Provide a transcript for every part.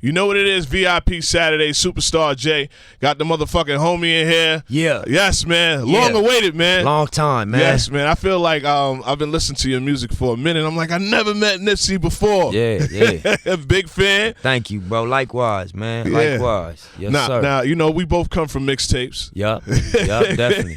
You know what it is, VIP Saturday, Superstar J. Got the motherfucking homie in here. Yeah. Yes, man. Long awaited, man. Long time, man. Yes, man. I feel like I've been listening to your music for a minute. I'm like, I never met Nipsey before. Yeah. Big fan. Thank you, bro. Likewise, man. Yeah. Likewise. Yes, sir. Now, you know, we both come from mixtapes. Yup, definitely.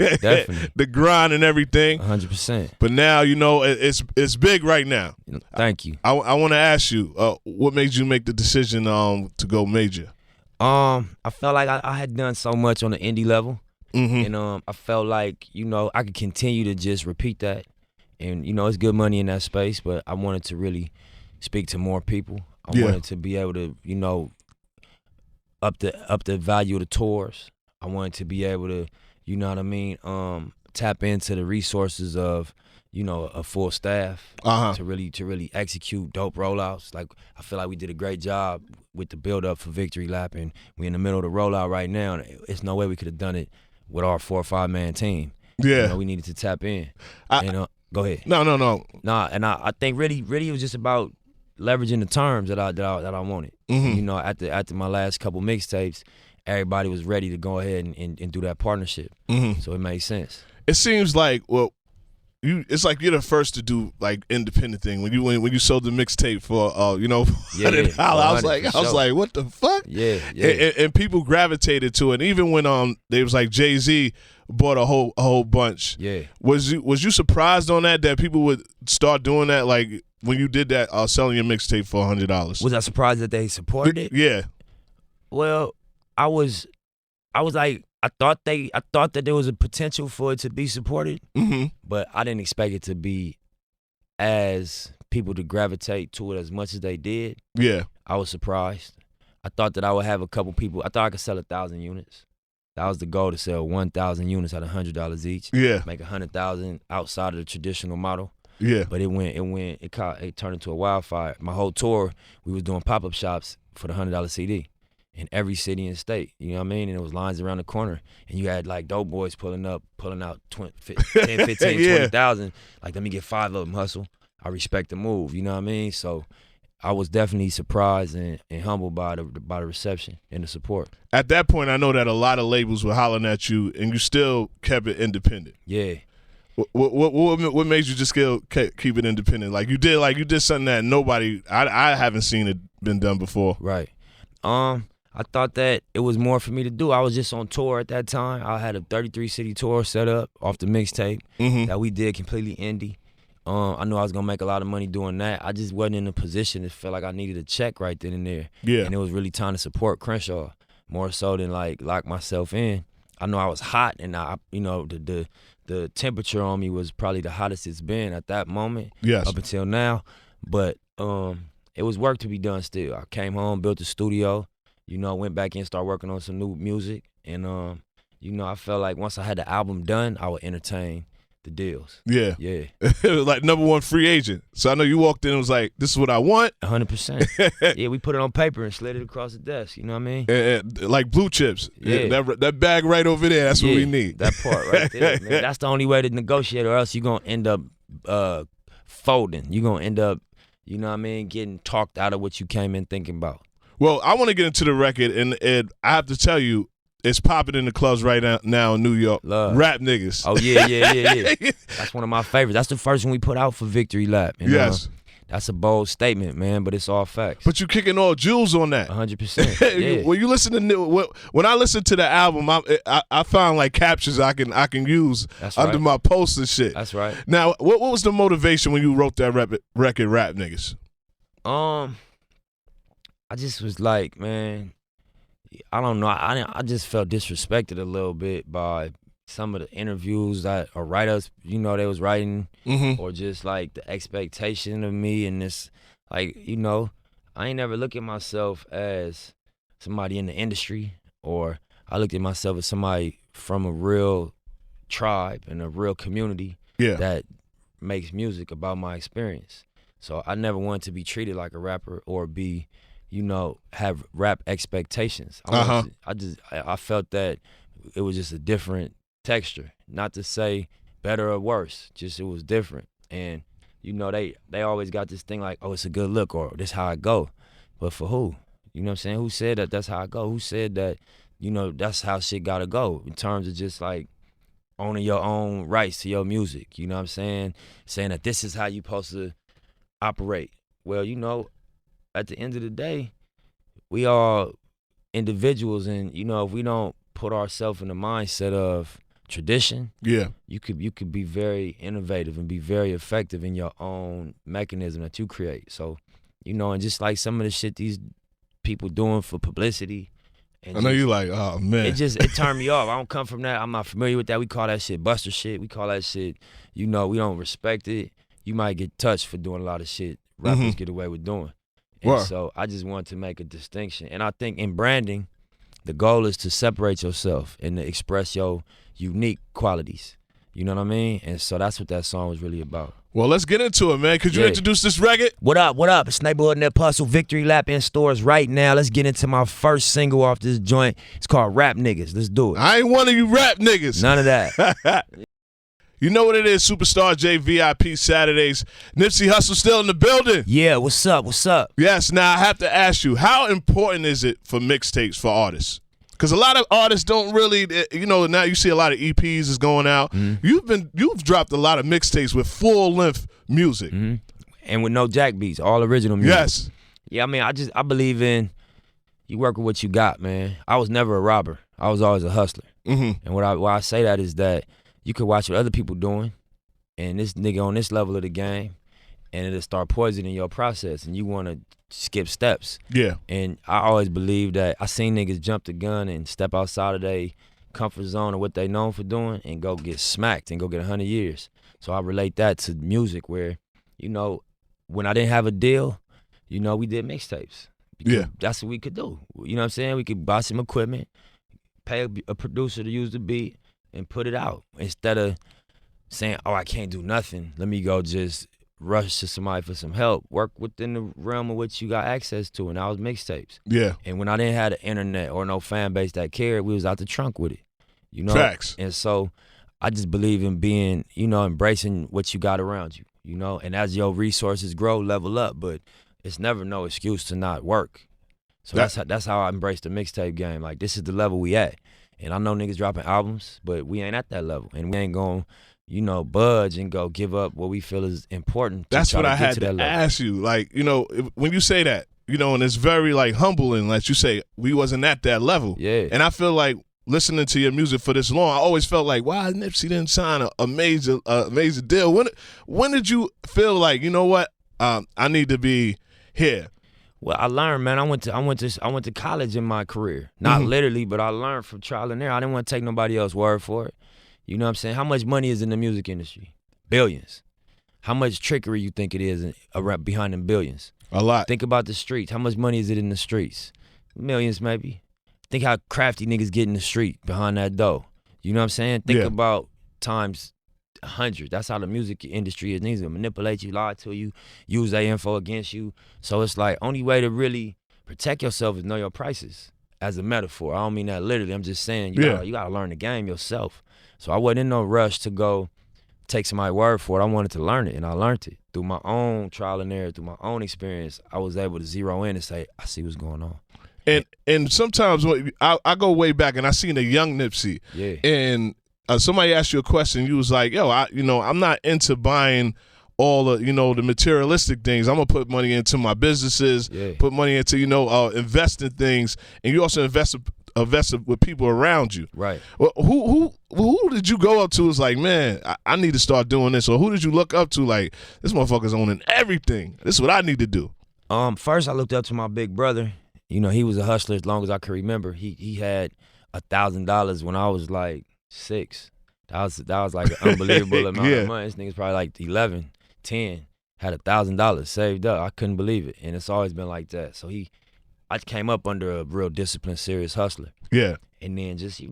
The grind and everything. 100%. But now, you know, it's big right now. Thank you. I want to ask you, what made you make the decision to go major? I felt like I had done so much on the indie level, Mm-hmm. and I felt like, you know, I could continue to just repeat that, and you know, it's good money in that space, but I wanted to really speak to more people. I wanted to be able to, you know, up the value of the tours. I wanted to be able to, you know what I mean, tap into the resources of, you know, a full staff to really execute dope rollouts. Like, I feel like we did a great job with the build up for Victory Lap, and we in the middle of the rollout right now. And it's no way we could have done it with our 4 or 5 man team. Yeah, you know, we needed to tap in. Go ahead. No. Nah, and I think really it was just about leveraging the terms that I wanted. Mm-hmm. You know, after my last couple mixtapes, everybody was ready to go ahead and do that partnership. Mm-hmm. So it made sense. It seems like, well, it's like you're the first to do like independent thing. When you sold the mixtape for $100, I was like, what the fuck? Yeah. And people gravitated to it. And even when they was like Jay-Z bought a whole bunch. Yeah. Was you surprised on that people would start doing that, like when you did that, selling your mixtape for $100? Was I surprised that they supported it? Yeah. Well, I was like, I thought that there was a potential for it to be supported, but I didn't expect it to be as people to gravitate to it as much as they did. Yeah. I was surprised. I thought that I would have a couple people. I thought I could sell 1,000 units. That was the goal, to sell 1,000 units at $100 each. Yeah. Make 100,000 outside of the traditional model. Yeah. But it turned into a wildfire. My whole tour, we was doing pop-up shops for the $100 CD. In every city and state, you know what I mean? And it was lines around the corner. And you had like dope boys pulling out 10, 15, 20,000. Like, let me get 5 of them, hustle. I respect the move, you know what I mean? So I was definitely surprised and humbled by the reception and the support. At that point, I know that a lot of labels were hollering at you, and you still kept it independent. Yeah. What made you just still keep it independent? Like you did something that I haven't seen it been done before. Right. I thought that it was more for me to do. I was just on tour at that time. I had a 33-city tour set up off the mixtape that we did completely indie. I knew I was going to make a lot of money doing that. I just wasn't in a position to feel like I needed a check right then and there. Yeah. And it was really time to support Crenshaw more so than like lock myself in. I know I was hot, and the temperature on me was probably the hottest it's been at that moment. Yes. Up until now. But it was work to be done still. I came home, built a studio. You know, went back in, started working on some new music, and I felt like once I had the album done, I would entertain the deals. Yeah. Like #1 free agent. So I know you walked in and was like, "This is what I want." 100%. Yeah, we put it on paper and slid it across the desk. You know what I mean? And like blue chips. Yeah. That bag right over there. That's what we need. That part right there. Man. That's the only way to negotiate, or else you're gonna end up folding. You're gonna end up, you know what I mean, getting talked out of what you came in thinking about. Well, I want to get into the record, and I have to tell you, it's popping in the clubs right now in New York. Love. Rap niggas. Oh, yeah. That's one of my favorites. That's the first one we put out for Victory Lap. Yes. That's a bold statement, man, but it's all facts. But you kicking all jewels on that. 100%. Yeah. When you listen to when I listen to the album, I found like captions I can use under my posts and shit. That's right. Now, what was the motivation when you wrote that record, Rap Niggas? I just was like, man, I don't know. I just felt disrespected a little bit by some of the interviews that or writers, you know, they was writing, or just like the expectation of me and this, like, you know, I ain't never look at myself as somebody in the industry, or I looked at myself as somebody from a real tribe and a real community that makes music about my experience. So I never wanted to be treated like a rapper or be, you know, have rap expectations. I felt that it was just a different texture. Not to say better or worse, just it was different. And, you know, they always got this thing like, oh, it's a good look, or this how I go. But for who? You know what I'm saying? Who said that that's how I go? Who said that, that's how shit gotta go in terms of just like owning your own rights to your music? You know what I'm saying? Saying that this is how you supposed to operate. Well, at the end of the day, we all individuals, and if we don't put ourselves in the mindset of tradition, you could be very innovative and be very effective in your own mechanism that you create. So, and just like some of the shit these people doing for publicity, and I know you like, oh man, it turned me off. I don't come from that. I'm not familiar with that. We call that shit buster shit. We call that shit, we don't respect it. You might get touched for doing a lot of shit rappers get away with doing. And so I just want to make a distinction. And I think in branding, the goal is to separate yourself and to express your unique qualities. You know what I mean? And so that's what that song was really about. Well, let's get into it, man. Could you introduce this record? What up? It's Neighborhood Nip Hussle, Victory Lap in stores right now. Let's get into my first single off this joint. It's called Rap Niggas. Let's do it. I ain't one of you rap niggas. None of that. You know what it is, Superstar J VIP Saturdays. Nipsey Hussle still in the building. Yeah, what's up? Yes, now I have to ask you, how important is it for mixtapes for artists? Because a lot of artists don't really, now you see a lot of EPs is going out. You've dropped a lot of mixtapes with full-length music. And with no jack beats, all original music. Yes. Yeah, I mean, I believe in you work with what you got, man. I was never a robber. I was always a hustler. And why I say that is that you could watch what other people doing, and this nigga on this level of the game, and it'll start poisoning your process, and you want to skip steps. Yeah. And I always believe that I seen niggas jump the gun and step outside of their comfort zone or what they known for doing and go get smacked and go get 100 years. So I relate that to music where, when I didn't have a deal, we did mixtapes. Yeah. That's what we could do. You know what I'm saying? We could buy some equipment, pay a producer to use the beat, and put it out instead of saying, oh, I can't do nothing. Let me go just rush to somebody for some help. Work within the realm of what you got access to, and that was mixtapes. Yeah. And when I didn't have the internet or no fan base that cared, we was out the trunk with it. Facts. And so I just believe in being, embracing what you got around you, and as your resources grow, level up. But it's never no excuse to not work. So that's how I embrace the mixtape game. Like, this is the level we at. And I know niggas dropping albums, but we ain't at that level. And we ain't going to, budge and go give up what we feel is important. That's what I had to ask you. Like, when you say that, and it's very, like, humbling, like you say, we wasn't at that level. Yeah. And I feel like listening to your music for this long, I always felt like, why Nipsey didn't sign a major deal? When did you feel like, you know what, I need to be here? Well, I learned, man. I went to college in my career. Not literally, but I learned from trial and error. I didn't want to take nobody else's word for it. You know what I'm saying? How much money is in the music industry? Billions. How much trickery you think it is behind them billions? A lot. Think about the streets. How much money is it in the streets? Millions, maybe. Think how crafty niggas get in the street behind that dough. You know what I'm saying? Think about times 100. That's how the music industry is. Niggas will manipulate you, lie to you, use their info against you. So it's like, only way to really protect yourself is know your prices. As a metaphor, I don't mean that literally. I'm just saying you gotta learn the game yourself. So I wasn't in no rush to go take somebody's word for it. I wanted to learn it, and I learned it through my own trial and error, through my own experience. I was able to zero in and say, I see what's going on. And sometimes I go way back, and I seen a young Nipsey, and somebody asked you a question. You was like, yo, I'm not into buying all the, the materialistic things. I'm gonna put money into my businesses, put money into, invest in things, and you also invest with people around you. Right. Well, who did you go up to? Was like, man, I need to start doing this, or who did you look up to? Like, this motherfucker's owning everything. This is what I need to do. First I looked up to my big brother. He was a hustler as long as I can remember. He had $1,000 when I was like 6. That was like an unbelievable amount of money. This nigga's probably like 11, 10, had $1,000 saved up. I couldn't believe it, and it's always been like that. So I came up under a real disciplined, serious hustler. Yeah. And then just, you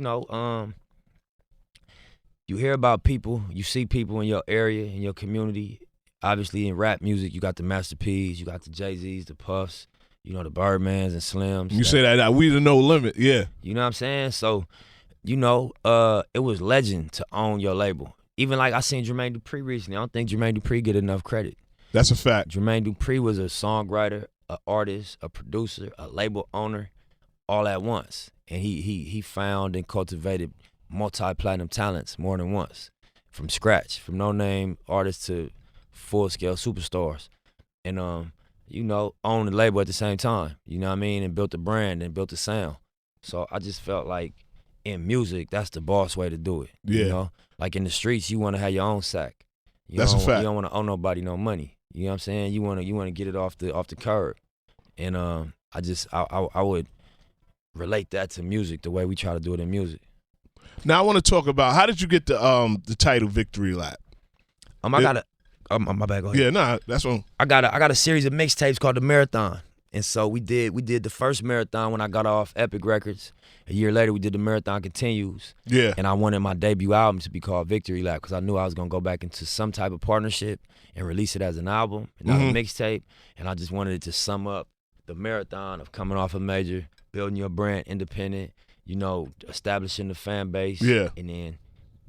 hear about people, you see people in your area, in your community. Obviously in rap music, you got the Master P's, you got the Jay-Z's, the Puffs, the Birdmans and Slims. You say that we the no limit, yeah. You know what I'm saying? So, it was legend to own your label. Even like I seen Jermaine Dupri recently. I don't think Jermaine Dupri get enough credit. That's a fact. Jermaine Dupri was a songwriter, an artist, a producer, a label owner, all at once. And he found and cultivated multi-platinum talents more than once, from scratch, from no-name artists to full-scale superstars. And you know, owned the label at the same time, you know what I mean, and built a brand and built a sound. So I just felt like in music, that's the boss way to do it. Yeah. You know, like in the streets, you want to have your own sack. That's a fact. You don't want to owe nobody no money. You know what I'm saying? You want to get it off the curb. And I would relate that to music the way we try to do it in music. Now I want to talk about, how did you get the title Victory Lap? I got my bad. Go ahead. Yeah, nah, that's one. I got a series of mixtapes called The Marathon. And so we did the first marathon when I got off Epic Records. A year later, we did The Marathon Continues. Yeah. And I wanted my debut album to be called Victory Lap because I knew I was going to go back into some type of partnership and release it as an album and not a mixtape. And I just wanted it to sum up the marathon of coming off a major, building your brand independent, you know, establishing the fan base, yeah, and then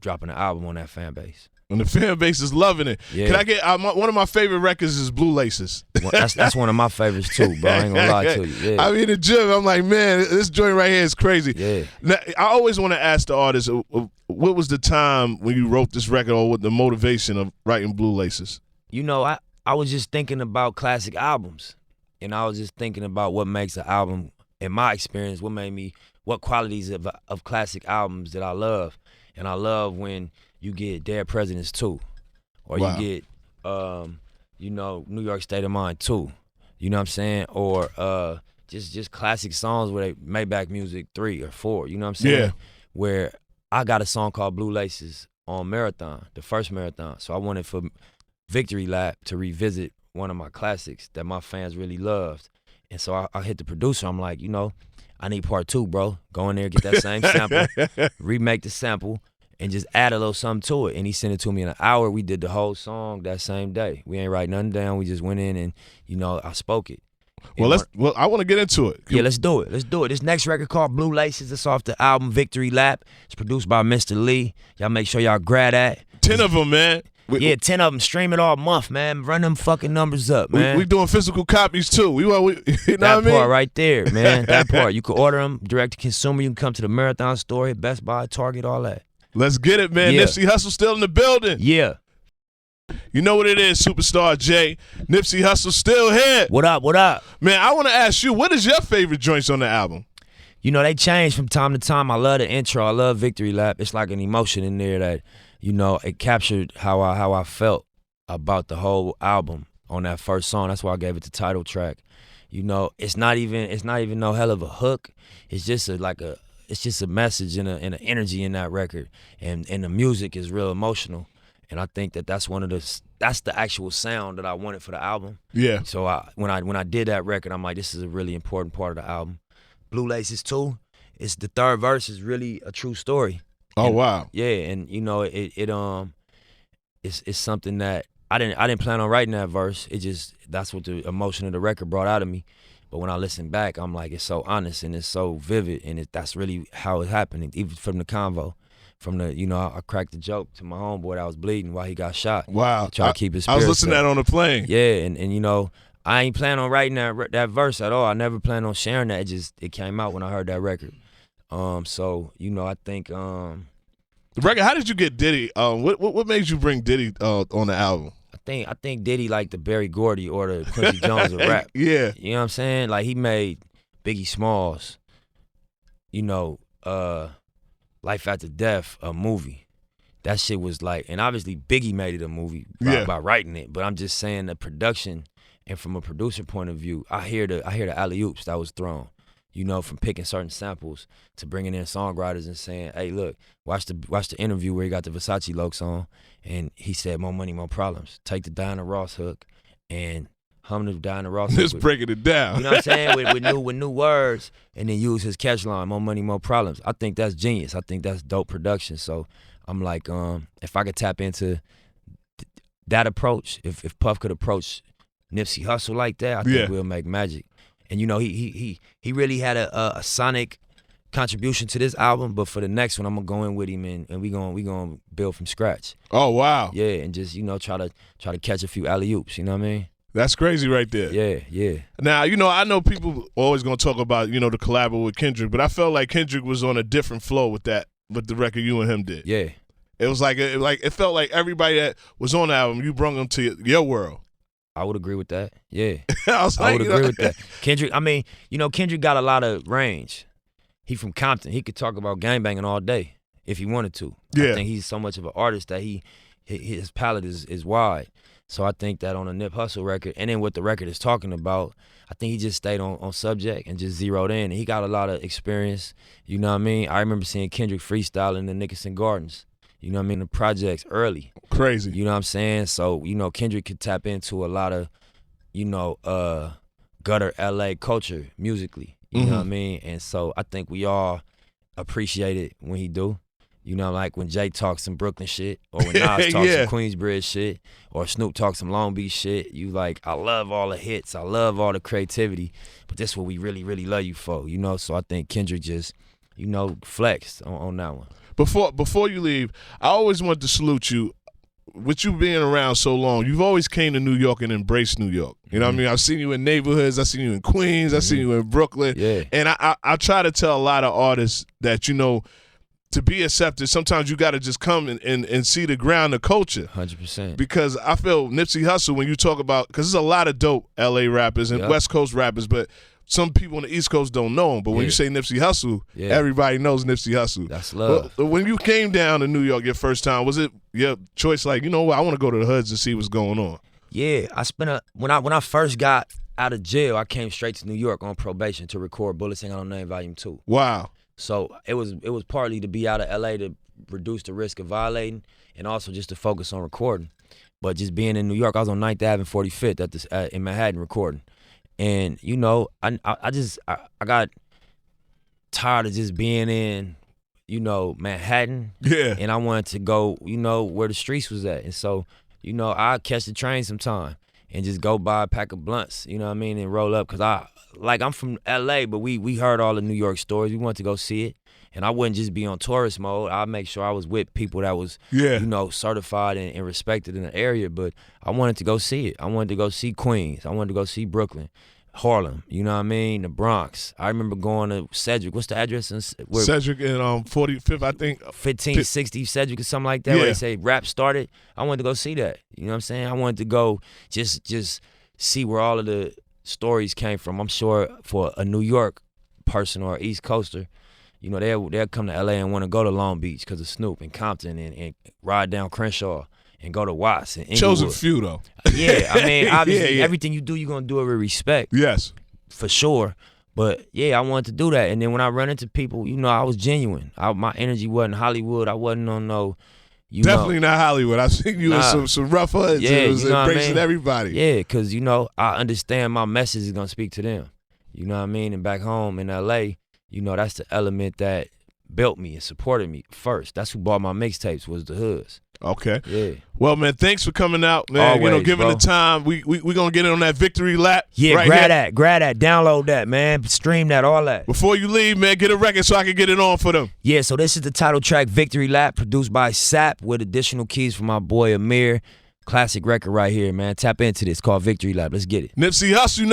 dropping an album on that fan base. And the fan base is loving it. Yeah. Can I get one of my favorite records is Blue Laces. Well, that's one of my favorites too, bro. I ain't gonna lie to you. Yeah. I mean, in the gym, I'm like, man, this joint right here is crazy. Yeah. Now, I always want to ask the artist, what was the time when you wrote this record, or what the motivation of writing Blue Laces? You know, I was just thinking about classic albums, and I was just thinking about what makes an album, in my experience, what qualities of classic albums that I love. And I love when you get Dead Presidents 2, or you get, you know, New York State of Mind 2, you know what I'm saying? Or just classic songs where they Maybach Music 3 or 4, you know what I'm saying? Yeah. Where I got a song called Blue Laces on Marathon, the first Marathon. So I wanted for Victory Lap to revisit one of my classics that my fans really loved. And so I hit the producer, I'm like, you know, I need part 2, bro. Go in there, get that same sample, remake the sample, and just add a little something to it. And he sent it to me in an hour. We did the whole song that same day. We ain't write nothing down. We just went in and, you know, I spoke it. Well, I want to get into it. Yeah, let's do it. Let's do it. This next record called Blue Laces. It's off the album Victory Lap. It's produced by Mr. Lee. Y'all make sure y'all grab that. 10 of them, man. Yeah, 10 of them. Stream it all month, man. Run them fucking numbers up, man. We doing physical copies too. You know what I mean? That part right there, man. That part. You can order them direct to consumer. You can come to the Marathon store, Best Buy, Target, all that. Let's get it, man. Yeah. Nipsey Hussle still in the building. Yeah. You know what it is, Superstar J. Nipsey Hussle still here. What up, what up? Man, I want to ask you, what is your favorite joints on the album? You know, they change from time to time. I love the intro. I love Victory Lap. It's like an emotion in there that, you know, it captured how I felt about the whole album on that first song. That's why I gave it the title track. You know, it's not even no hell of a hook. It's just a message and an energy in that record, and the music is real emotional. And I think that's the actual sound that I wanted for the album. Yeah. So when I did that record, I'm like, this is a really important part of the album. Blue Laces 2, it's the third verse is really a true story. Oh, and, wow. Yeah, and you know it's something that I didn't plan on writing that verse. That's what the emotion of the record brought out of me. But when I listen back, I'm like, it's so honest and it's so vivid, and that's really how it happened. Even from the convo, from the, you know, I cracked the joke to my homeboy that was bleeding while he got shot. Wow. Try to keep his I was spirits listening to up. that on the plane. Yeah, and you know, I ain't plan on writing that verse at all. I never planned on sharing that. It came out when I heard that record. So you know, I think the record. How did you get Diddy? What made you bring Diddy on the album? I think Diddy like the Berry Gordy or the Quincy Jones of rap. Yeah, you know what I'm saying? Like he made Biggie Smalls, you know, Life After Death a movie. That shit was like, and obviously Biggie made it a movie by writing it. But I'm just saying the production, and from a producer point of view, I hear the alley-oops that was thrown. You know, from picking certain samples to bringing in songwriters and saying, "Hey, look, watch the interview where he got the Versace Lokes on, and he said, more money, more problems. Take the Diana Ross hook and hum the Diana Ross hook. Just breaking it down. You know what I'm saying? with new words, and then use his catch line, more money, more problems. I think that's genius. I think that's dope production. So I'm like, if I could tap into that approach, if Puff could approach Nipsey Hussle like that, I think we'll make magic. And you know, he really had a sonic contribution to this album, but for the next one, I'm gonna go in with him and we gonna build from scratch. Oh wow. Yeah, and just, you know, try to catch a few alley-oops, you know what I mean? That's crazy right there. Yeah. Now, I know people always going to talk about, the collab with Kendrick, but I felt like Kendrick was on a different flow with the record you and him did. Yeah. It was it felt like everybody that was on the album, you brought them to your world. I would agree with that. Yeah. I would agree with that. Kendrick, Kendrick got a lot of range. He from Compton. He could talk about gangbanging all day if he wanted to. Yeah. I think he's so much of an artist that his palette is wide. So I think that on a Nip Hussle record, and then what the record is talking about, I think he just stayed on subject and just zeroed in. And he got a lot of experience, you know what I mean? I remember seeing Kendrick freestyle in the Nickerson Gardens, you know what I mean, the projects early. Crazy. You know what I'm saying? So, Kendrick could tap into a lot of, gutter LA culture musically, you know what I mean? And so I think we all appreciate it when he do. Like when Jay talks some Brooklyn shit, or when Nas talks some Queensbridge shit, or Snoop talks some Long Beach shit. I love all the hits. I love all the creativity. But that's what we really, really love you for, So I think Kendrick just, flexed on that one. Before you leave, I always want to salute you. With you being around so long, you've always came to New York and embraced New York. You know what I mean? I've seen you in neighborhoods. I've seen you in Queens. I've seen you in Brooklyn. Yeah. And I try to tell a lot of artists that, to be accepted, sometimes you got to just come and see the ground, the culture. 100%. Because I feel Nipsey Hussle, when you talk about, because there's a lot of dope LA rappers and West Coast rappers, but some people on the East Coast don't know him. But when you say Nipsey Hussle, everybody knows Nipsey Hussle. That's love. Well, when you came down to New York your first time, was it your choice like, I want to go to the hoods and see what's going on? Yeah, when I first got out of jail, I came straight to New York on probation to record Bullets Ain't Got No Name Volume 2. Wow. So it was partly to be out of LA to reduce the risk of violating, and also just to focus on recording. But just being in New York, I was on 9th Ave and 45th in Manhattan recording. And, I got tired of just being in, Manhattan. Yeah. And I wanted to go, where the streets was at. And so, I'd catch the train sometime and just go buy a pack of blunts, and roll up. Because I'm from LA, but we heard all the New York stories. We wanted to go see it. And I wouldn't just be on tourist mode. I'd make sure I was with people that was, certified and respected in the area. But I wanted to go see it. I wanted to go see Queens. I wanted to go see Brooklyn, Harlem, the Bronx. I remember going to Cedric. What's the address? Cedric in 45th, I think. 1560 Cedric or something like that, where they say rap started. I wanted to go see that. You know what I'm saying? I wanted to go just see where all of the stories came from. I'm sure for a New York person or East Coaster, they'll come to LA and want to go to Long Beach because of Snoop and Compton and ride down Crenshaw and go to Watts and Inglewood. Chosen few though. Yeah, I mean, obviously everything you do, you're gonna do it with respect. Yes, for sure. But yeah, I wanted to do that, and then when I run into people, I was genuine. My energy wasn't Hollywood. I wasn't on no. Definitely not Hollywood. I've seen you in some rough hoods. Yeah, it was embracing everybody. Yeah, because I understand my message is gonna speak to them. You know what I mean? And back home in LA, that's the element that built me and supported me first. That's who bought my mixtapes, was the hoods. Okay. Yeah. Well, man, thanks for coming out, man. Always, given bro. the time, we gonna get in on that victory lap. Yeah, right grab that, download that, man. Stream that, all that. Before you leave, man, get a record so I can get it on for them. Yeah, so this is the title track, Victory Lap, produced by Sap with additional keys from my boy Amir. Classic record right here, man. Tap into this, called Victory Lap. Let's get it. Nipsey Hussle.